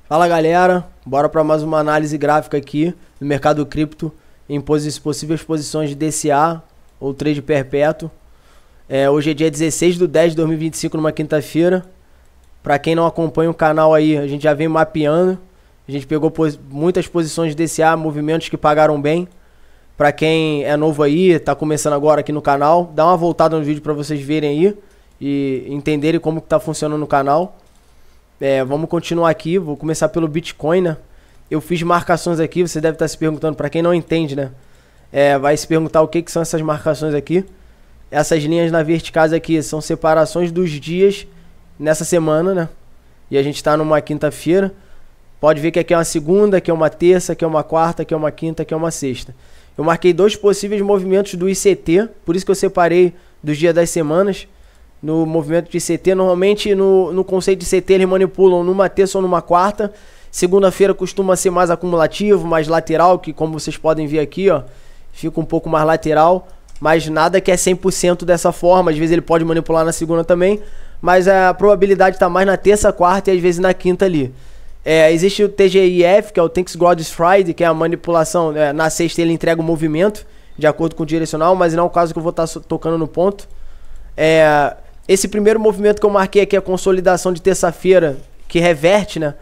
Fala galera, bora para mais uma análise gráfica aqui no mercado cripto em possíveis posições de DCA ou trade perpétuo. Hoje é dia 16/10/2025, numa quinta-feira. Para quem não acompanha o canal aí, a gente já vem mapeando. A gente pegou muitas posições de DCA, movimentos que pagaram bem. Para quem é novo aí, tá começando agora aqui no canal, dá uma voltada no vídeo para vocês verem aí e entenderem como que tá funcionando o canal. Vamos continuar aqui, vou começar pelo Bitcoin, né? Eu fiz marcações aqui, você deve estar se perguntando, para quem não entende, né? Vai se perguntar o que são essas marcações aqui. Essas linhas na verticais aqui são separações dos dias nessa semana, né? E a gente tá numa quinta-feira. Pode ver que aqui é uma segunda, aqui é uma terça, aqui é uma quarta, aqui é uma quinta, aqui é uma sexta. Eu marquei dois possíveis movimentos do ICT, por isso que eu separei dos dias das semanas. No movimento de CT, normalmente no conceito de CT eles manipulam numa terça ou numa quarta. Segunda-feira costuma ser mais acumulativo, mais lateral, que como vocês podem ver aqui, ó, fica um pouco mais lateral, mas nada que é 100% dessa forma. Às vezes ele pode manipular na segunda também, mas a probabilidade está mais na terça, quarta e às vezes na quinta ali. Existe o TGIF, que é o Thanks God's Friday, que é a manipulação, na sexta ele entrega o movimento de acordo com o direcional, mas não é o caso que eu vou estar tocando no ponto. Esse primeiro movimento que eu marquei aqui é a consolidação de terça-feira, que reverte, né?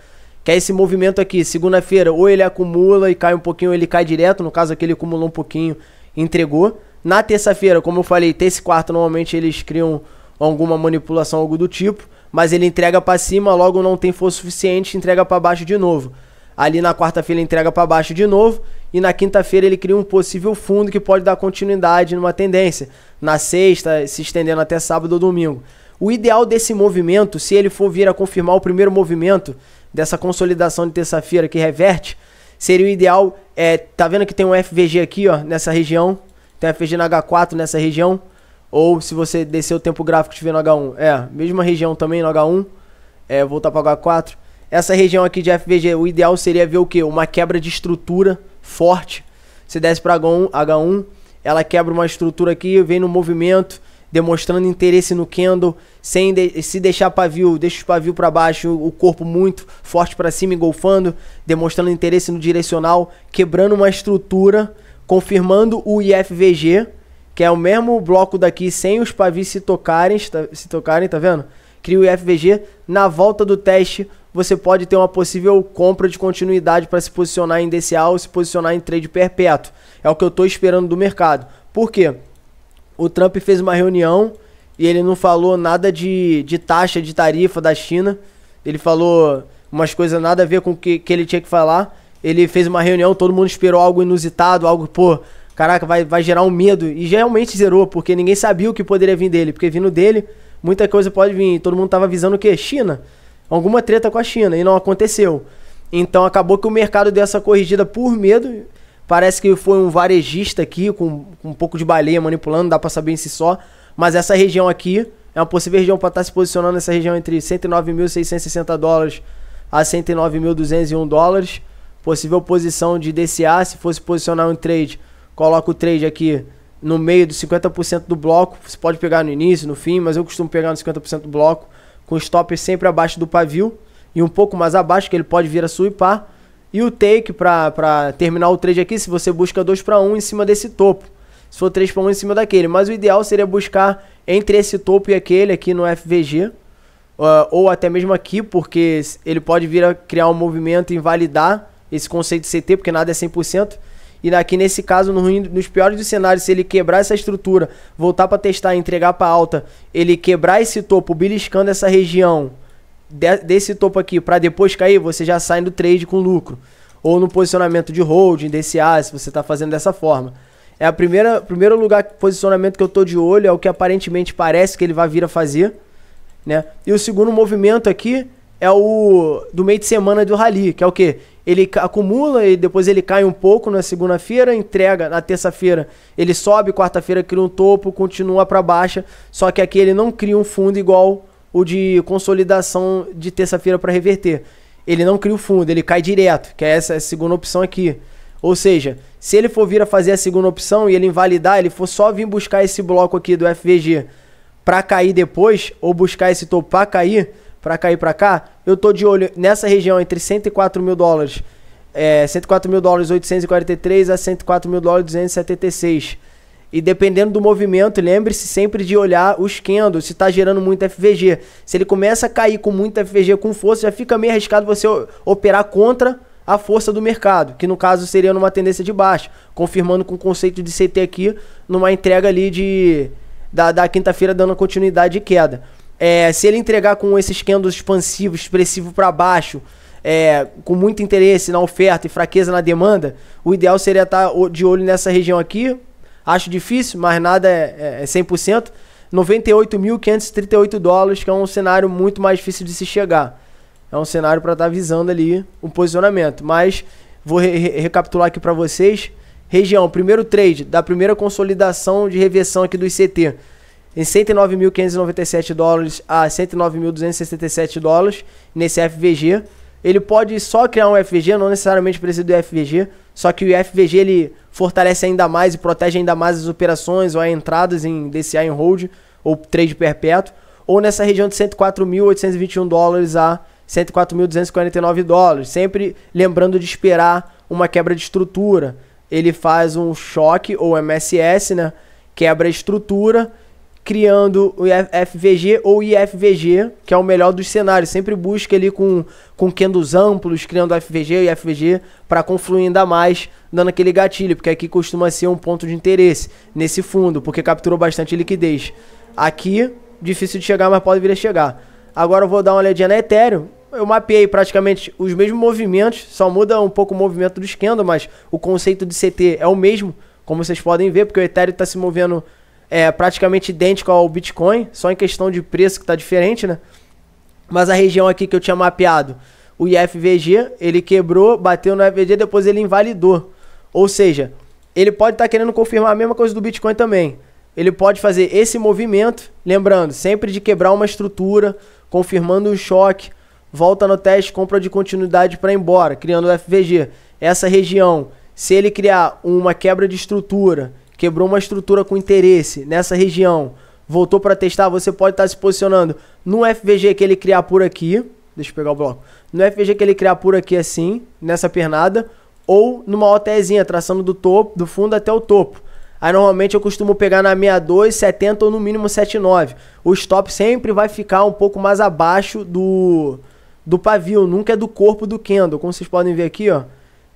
Que é esse movimento aqui, segunda-feira, ou ele acumula e cai um pouquinho, ou ele cai direto. No caso aqui ele acumulou um pouquinho e entregou. Na terça-feira, como eu falei, terça e quarta normalmente eles criam alguma manipulação, algo do tipo, mas ele entrega para cima, logo não tem força suficiente, entrega para baixo de novo. Ali na quarta-feira ele entrega para baixo de novo, e na quinta-feira ele cria um possível fundo que pode dar continuidade numa tendência. Na sexta, se estendendo até sábado ou domingo. O ideal desse movimento, se ele for vir a confirmar o primeiro movimento dessa consolidação de terça-feira que reverte, seria o ideal, tá vendo que tem um FVG aqui, ó, nessa região, tem um FVG na H4 nessa região, ou se você descer o tempo gráfico e estiver no H1, mesma região também no H1, voltar para o H4. Essa região aqui de FVG, o ideal seria ver o que? Uma quebra de estrutura forte. Você desce para H1, ela quebra uma estrutura aqui, vem no movimento, demonstrando interesse no candle, sem se deixar pavio, deixa o pavio para baixo, o corpo muito forte para cima, engolfando, demonstrando interesse no direcional, quebrando uma estrutura, confirmando o IFVG, que é o mesmo bloco daqui, sem os pavios se tocarem, tá vendo? Cria o IFVG, na volta do teste, você pode ter uma possível compra de continuidade para se posicionar em DCA ou se posicionar em trade perpétuo. É o que eu estou esperando do mercado. Por quê? O Trump fez uma reunião e ele não falou nada de taxa, de tarifa da China. Ele falou umas coisas nada a ver com o que ele tinha que falar. Ele fez uma reunião, todo mundo esperou algo inusitado, algo, caraca, vai gerar um medo. E realmente zerou, porque ninguém sabia o que poderia vir dele. Porque vindo dele, muita coisa pode vir. Todo mundo estava avisando o quê? China. Alguma treta com a China, e não aconteceu. Então acabou que o mercado deu essa corrigida por medo. Parece que foi um varejista aqui, com um pouco de baleia manipulando, não dá pra saber em si só. Mas essa região aqui é uma possível região para estar se posicionando nessa região entre 109.660 dólares a 109.201 dólares. Possível posição de DCA, se fosse posicionar um trade, coloca o trade aqui no meio dos 50% do bloco. Você pode pegar no início, no fim, mas eu costumo pegar no 50% do bloco, com stop sempre abaixo do pavio e um pouco mais abaixo, que ele pode vir a sweepar. E o take para terminar o trade aqui, se você busca 2-1 em cima desse topo. Se for 3-1 em cima daquele. Mas o ideal seria buscar entre esse topo e aquele aqui no FVG. Ou até mesmo aqui, porque ele pode vir a criar um movimento e invalidar esse conceito de CT, porque nada é 100%. E aqui nesse caso, nos piores dos cenários, se ele quebrar essa estrutura, voltar para testar e entregar para alta, ele quebrar esse topo, beliscando essa região desse topo aqui, para depois cair, você já sai do trade com lucro. Ou no posicionamento de holding, DCA, se você está fazendo dessa forma. É primeiro lugar, posicionamento que eu estou de olho, é o que aparentemente parece que ele vai vir a fazer, né? E o segundo movimento aqui é o do meio de semana do rally, que é o quê? Ele acumula e depois ele cai um pouco na segunda-feira, entrega na terça-feira, ele sobe, quarta-feira cria um topo, continua para baixa, só que aqui ele não cria um fundo igual o de consolidação de terça-feira para reverter. Ele não cria o fundo, ele cai direto, que é essa segunda opção aqui. Ou seja, se ele for vir a fazer a segunda opção e ele invalidar, ele for só vir buscar esse bloco aqui do FVG para cair depois, ou buscar esse topo para cair, para cair para cá, eu tô de olho nessa região entre 104 mil dólares, 104 mil dólares 843 a 104 mil dólares 276. E dependendo do movimento, lembre-se sempre de olhar os candles, se está gerando muito FVG. Se ele começa a cair com muito FVG com força, já fica meio arriscado você operar contra a força do mercado, que no caso seria numa tendência de baixa, confirmando com o conceito de CT aqui, numa entrega ali da quinta-feira dando continuidade de queda. Se ele entregar com esses candles expansivos, expressivo para baixo, com muito interesse na oferta e fraqueza na demanda, o ideal seria estar de olho nessa região aqui. Acho difícil, mas nada é 100%. 98.538 dólares, que é um cenário muito mais difícil de se chegar. É um cenário para estar visando ali um posicionamento. Mas vou recapitular aqui para vocês. Região, primeiro trade da primeira consolidação de reversão aqui do ICT. Em 109.597 dólares a 109.267 dólares nesse FVG. Ele pode só criar um FVG, não necessariamente precisa do FVG, só que o FVG ele fortalece ainda mais e protege ainda mais as operações ou as entradas em DCA em hold ou trade perpétuo, ou nessa região de 104.821 dólares a 104.249 dólares, sempre lembrando de esperar uma quebra de estrutura. Ele faz um choque ou MSS, né? Quebra a estrutura, criando o FVG ou IFVG, que é o melhor dos cenários. Sempre busca ali com candles amplos, criando FVG e IFVG para confluir ainda mais, dando aquele gatilho, porque aqui costuma ser um ponto de interesse nesse fundo, porque capturou bastante liquidez. Aqui, difícil de chegar, mas pode vir a chegar. Agora eu vou dar uma olhadinha na Ethereum. Eu mapeei praticamente os mesmos movimentos, só muda um pouco o movimento do candle, mas o conceito de CT é o mesmo, como vocês podem ver, porque o Ethereum está se movendo praticamente idêntico ao Bitcoin, só em questão de preço que está diferente, né? Mas a região aqui que eu tinha mapeado, o IFVG, ele quebrou, bateu no FVG, depois ele invalidou. Ou seja, ele pode estar querendo confirmar a mesma coisa do Bitcoin também. Ele pode fazer esse movimento, lembrando, sempre de quebrar uma estrutura, confirmando um choque, volta no teste, compra de continuidade para ir embora, criando o FVG. Essa região, se ele criar uma quebra de estrutura, quebrou uma estrutura com interesse nessa região, voltou para testar, você pode estar se posicionando no FVG que ele criar por aqui, deixa eu pegar o bloco, no FVG que ele criar por aqui assim, nessa pernada, ou numa OTEzinha, traçando do topo, do fundo até o topo. Aí normalmente eu costumo pegar na 62, 70 ou no mínimo 79. O stop sempre vai ficar um pouco mais abaixo do pavio, nunca é do corpo do candle. Como vocês podem ver aqui, ó,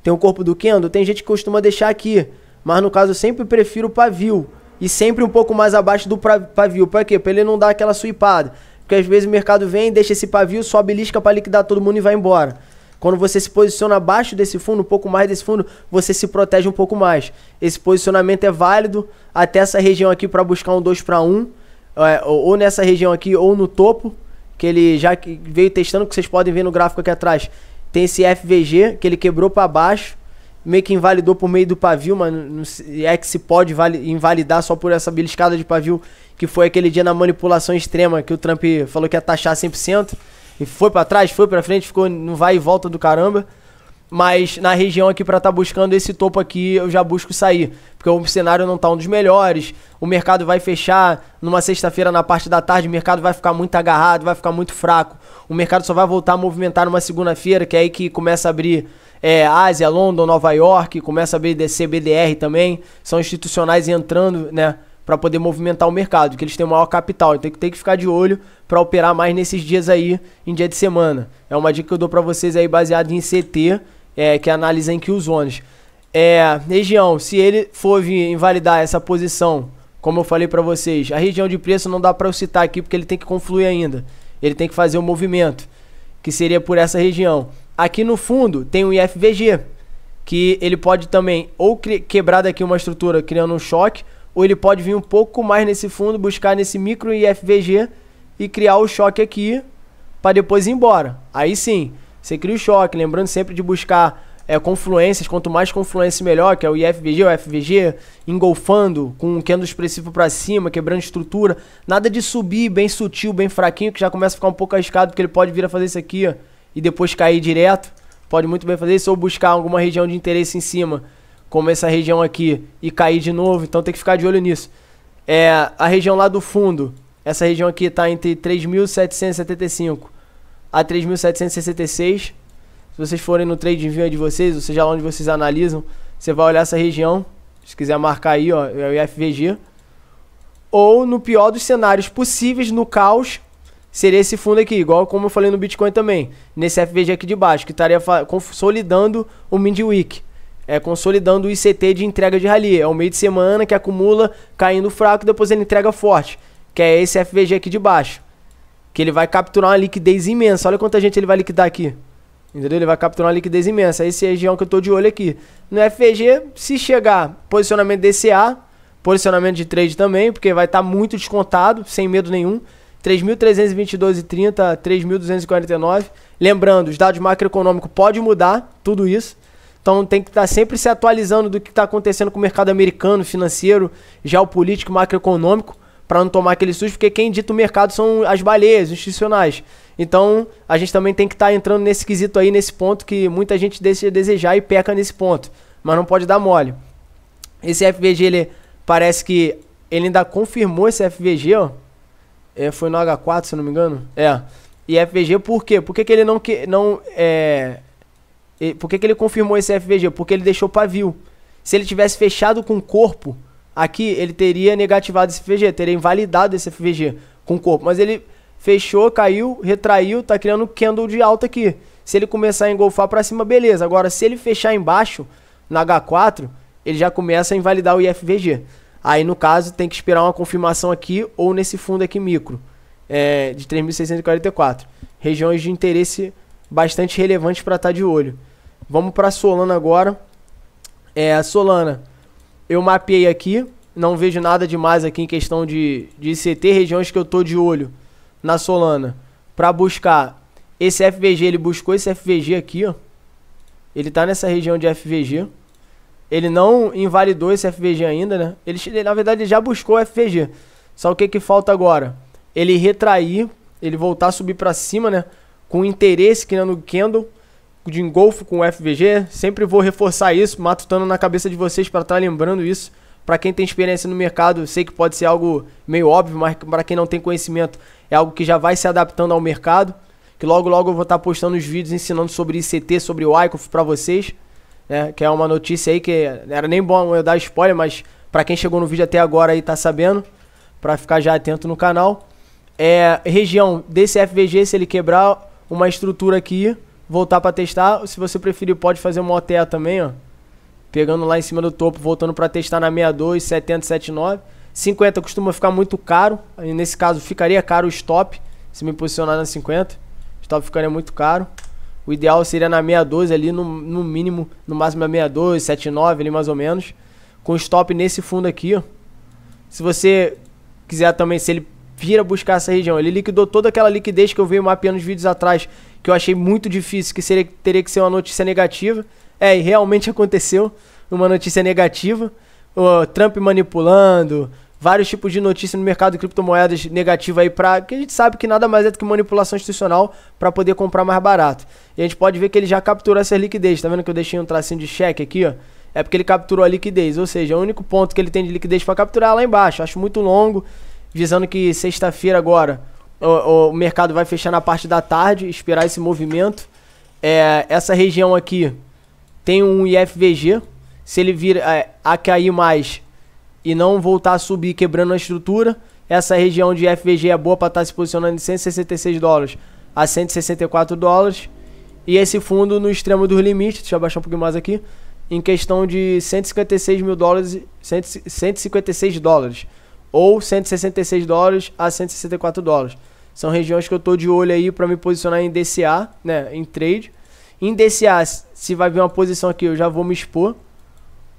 tem o corpo do candle, tem gente que costuma deixar aqui, mas no caso eu sempre prefiro o pavio e sempre um pouco mais abaixo do pavio. Para quê? Para ele não dar aquela swipada. Porque às vezes o mercado vem, deixa esse pavio, sobe lisca para liquidar todo mundo e vai embora. Quando você se posiciona abaixo desse fundo, um pouco mais desse fundo, você se protege um pouco mais. Esse posicionamento é válido até essa região aqui para buscar um 2 para 1, ou nessa região aqui, ou no topo, que ele já veio testando, que vocês podem ver no gráfico aqui atrás. Tem esse FVG, que ele quebrou para baixo, meio que invalidou por meio do pavio, mas é que se pode invalidar só por essa beliscada de pavio, que foi aquele dia na manipulação extrema, que o Trump falou que ia taxar 100%. E foi pra trás, foi pra frente, ficou no vai e volta do caramba. Mas na região aqui pra estar buscando esse topo aqui, eu já busco sair. Porque o cenário não tá um dos melhores. O mercado vai fechar numa sexta-feira na parte da tarde. O mercado vai ficar muito agarrado, vai ficar muito fraco. O mercado só vai voltar a movimentar numa segunda-feira, que é aí que começa a abrir Ásia, London, Nova York. Começa a abrir CBDR também. São institucionais entrando, né? Para poder movimentar o mercado, que eles têm maior capital. Então tem que ficar de olho para operar mais nesses dias aí, em dia de semana. É uma dica que eu dou para vocês aí, baseado em CT, que analisa em Q-zones. Região, se ele for invalidar essa posição, como eu falei para vocês, a região de preço não dá para eu citar aqui, porque ele tem que confluir ainda. Ele tem que fazer o movimento, que seria por essa região. Aqui no fundo tem o IFVG, que ele pode também ou quebrar daqui uma estrutura criando um choque, ou ele pode vir um pouco mais nesse fundo, buscar nesse micro IFVG e criar o choque aqui para depois ir embora. Aí sim, você cria o choque, lembrando sempre de buscar confluências, quanto mais confluência melhor, que é o IFVG, o FVG, engolfando, com um candle expressivo para cima, quebrando estrutura. Nada de subir bem sutil, bem fraquinho, que já começa a ficar um pouco arriscado, porque ele pode vir a fazer isso aqui, ó, e depois cair direto. Pode muito bem fazer isso, ou buscar alguma região de interesse em cima, como essa região aqui, e cair de novo. Então tem que ficar de olho nisso. A região lá do fundo, essa região aqui está entre 3.775 a 3.766. Se vocês forem no TradingView de vocês, ou seja, lá onde vocês analisam, você vai olhar essa região. Se quiser marcar aí, ó, é o IFVG. Ou no pior dos cenários possíveis, no caos, seria esse fundo aqui, igual como eu falei no Bitcoin também, nesse FVG aqui de baixo, que estaria consolidando o Midweek, consolidando o ICT de entrega de rally, é o meio de semana que acumula caindo fraco, depois ele entrega forte, que é esse FVG aqui de baixo, que ele vai capturar uma liquidez imensa. Olha quanta gente ele vai liquidar aqui, entendeu? Ele vai capturar uma liquidez imensa. Essa é a região que eu tô de olho aqui. No FVG, se chegar posicionamento DCA, posicionamento de trade também, porque vai estar muito descontado, sem medo nenhum. 3.322,30, 3.249. Lembrando, os dados macroeconômicos podem mudar, tudo isso. Então tem que estar sempre se atualizando do que está acontecendo com o mercado americano, financeiro, geopolítico, macroeconômico, para não tomar aquele susto, porque quem dita o mercado são as baleias institucionais. Então a gente também tem que estar entrando nesse quesito aí, nesse ponto que muita gente deixa de desejar e peca nesse ponto, mas não pode dar mole. Esse FVG, ele parece que ele ainda confirmou esse FVG, ó. Foi no H4, se eu não me engano. E FVG por quê? Por que ele por que ele confirmou esse FVG? Porque ele deixou pavio. Se ele tivesse fechado com o corpo, aqui ele teria negativado esse FVG, teria invalidado esse FVG com o corpo. Mas ele fechou, caiu, retraiu, tá criando candle de alta aqui. Se ele começar a engolfar para cima, beleza. Agora, se ele fechar embaixo, na H4, ele já começa a invalidar o IFVG. Aí, no caso, tem que esperar uma confirmação aqui ou nesse fundo aqui micro, de 3.644. Regiões de interesse bastante relevantes para estar de olho. Vamos para a Solana agora. A Solana, eu mapeei aqui, não vejo nada demais aqui em questão de ICT, regiões que eu estou de olho na Solana. Para buscar esse FVG, ele buscou esse FVG aqui, ó. Ele está nessa região de FVG. Ele não invalidou esse FVG ainda, né? Ele, na verdade, ele já buscou o FVG. Só o que falta agora? Ele retrair, ele voltar a subir para cima, né? Com interesse, criando candle de engolfo com o FVG. Sempre vou reforçar isso, matutando na cabeça de vocês para estar lembrando isso. Para quem tem experiência no mercado, eu sei que pode ser algo meio óbvio, mas para quem não tem conhecimento, é algo que já vai se adaptando ao mercado. Que logo eu vou estar postando os vídeos ensinando sobre ICT, sobre o ICOF para vocês. Que é uma notícia aí que era nem bom eu dar spoiler, mas para quem chegou no vídeo até agora aí tá sabendo, para ficar já atento no canal. Região desse FVG, se ele quebrar uma estrutura aqui, voltar para testar, se você preferir pode fazer uma OTA também, ó. Pegando lá em cima do topo, voltando para testar na 62, 70, 79. 50 costuma ficar muito caro, aí nesse caso ficaria caro o stop, se me posicionar na 50. O stop ficaria muito caro. O ideal seria na 62 ali, no mínimo, no máximo na 62, 79 ali mais ou menos. Com stop nesse fundo aqui, ó. Se você quiser também, se ele vira buscar essa região, ele liquidou toda aquela liquidez que eu venho mapeando nos vídeos atrás, que eu achei muito difícil, que teria que ser uma notícia negativa. E realmente aconteceu uma notícia negativa. O Trump manipulando, vários tipos de notícias no mercado de criptomoedas negativa aí, que a gente sabe que nada mais é do que manipulação institucional para poder comprar mais barato. E a gente pode ver que ele já capturou essa liquidez. Tá vendo que eu deixei um tracinho de cheque aqui, ó? É porque ele capturou a liquidez, ou seja, o único ponto que ele tem de liquidez para capturar é lá embaixo. Acho muito longo, visando que sexta-feira agora o mercado vai fechar na parte da tarde, esperar esse movimento. Essa região aqui tem um IFVG. Se ele vir a cair mais e não voltar a subir quebrando a estrutura, essa região de FVG é boa para estar se posicionando de 166 dólares a 164 dólares. E esse fundo no extremo dos limites, deixa eu abaixar um pouquinho mais aqui, em questão de 156 mil dólares, 156 dólares ou 166 dólares a 164 dólares. São regiões que eu estou de olho aí para me posicionar em DCA, né, em trade. Em DCA, se vai vir uma posição aqui, eu já vou me expor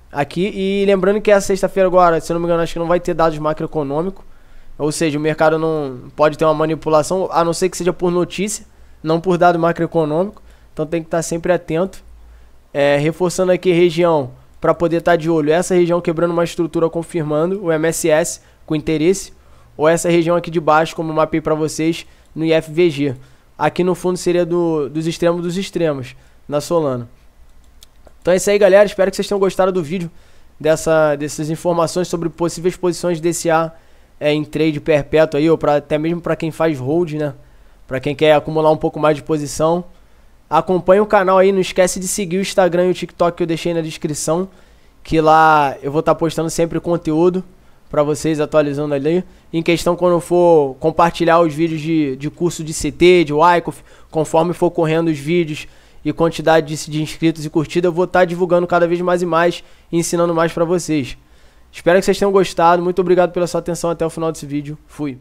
aqui. E lembrando que essa sexta-feira agora, se eu não me engano, acho que não vai ter dados macroeconômicos. Ou seja, o mercado não pode ter uma manipulação, a não ser que seja por notícia, não por dado macroeconômico. Então tem que estar sempre atento. Reforçando aqui a região para poder estar de olho. Essa região quebrando uma estrutura, confirmando o MSS com interesse. Ou essa região aqui de baixo, como eu mapei para vocês, no IFVG. Aqui no fundo seria dos extremos, na Solana. Então é isso aí, galera. Espero que vocês tenham gostado do vídeo, dessas informações sobre possíveis posições de DCA em trade perpétuo aí, ou até mesmo para quem faz hold, né? Pra quem quer acumular um pouco mais de posição. Acompanhe o canal aí, não esquece de seguir o Instagram e o TikTok que eu deixei na descrição, que lá eu vou estar postando sempre conteúdo pra vocês, atualizando ali. Em questão, quando eu for compartilhar os vídeos de curso de CT, de Wyckoff, conforme for correndo os vídeos e quantidade de inscritos e curtidas, eu vou estar divulgando cada vez mais e mais e ensinando mais pra vocês. Espero que vocês tenham gostado. Muito obrigado pela sua atenção até o final desse vídeo. Fui.